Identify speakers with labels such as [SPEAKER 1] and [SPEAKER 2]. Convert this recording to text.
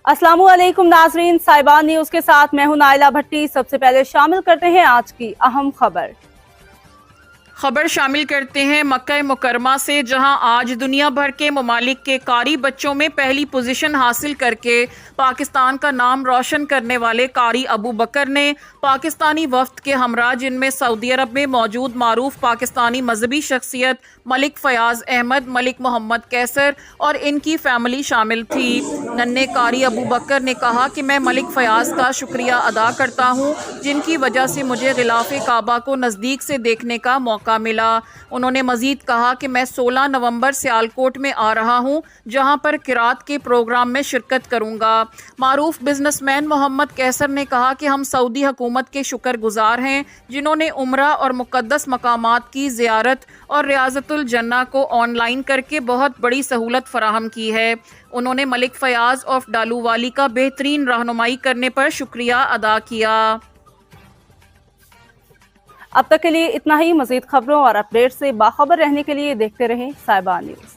[SPEAKER 1] अस्सलामु अलैकुम नाजरीन, साहिबान न्यूज के साथ मैं हूं नाइला भट्टी। सबसे पहले शामिल करते हैं आज की अहम खबर
[SPEAKER 2] शामिल करते हैं मक्का मुकरमा से, जहां आज दुनिया भर के ममालिक के कारी बच्चों में पहली पोजीशन हासिल करके पाकिस्तान का नाम रोशन करने वाले कारी अबू बकर ने पाकिस्तानी वफ्द के हमरा, जिनमें सऊदी अरब में मौजूद मारूफ पाकिस्तानी मजहबी शख्सियत मलिक फयाज अहमद, मलिक मोहम्मद कैसर और इनकी फैमिली शामिल थी। नन्हे कारी अबू बकर ने कहा कि मैं मलिक फयाज का शुक्रिया अदा करता हूँ, जिनकी वजह से मुझे गिलाफ़े काबा को नज़दीक से देखने का मौका मिला। उन्होंने मजीद कहा कि मैं 16 नवंबर सियालकोट में आ रहा हूं, जहां पर किरात के प्रोग्राम में शिरकत करूंगा। मारूफ बिजनेसमैन मोहम्मद कैसर ने कहा कि हम सऊदी हुकूमत के शुक्रगुजार हैं, जिन्होंने उम्रा और मुक़द्दस मकामात की ज़ियारत और रियाज़तुल जन्ना को ऑनलाइन करके बहुत बड़ी सहूलत फराहम की है। उन्होंने मलिक फयाज ऑफ डालूवाली का बेहतरीन रहनुमाई करने पर शुक्रिया अदा किया।
[SPEAKER 1] अब तक के लिए इतना ही। मजीद खबरों और अपडेट से बाखबर रहने के लिए देखते रहें साहिबान न्यूज।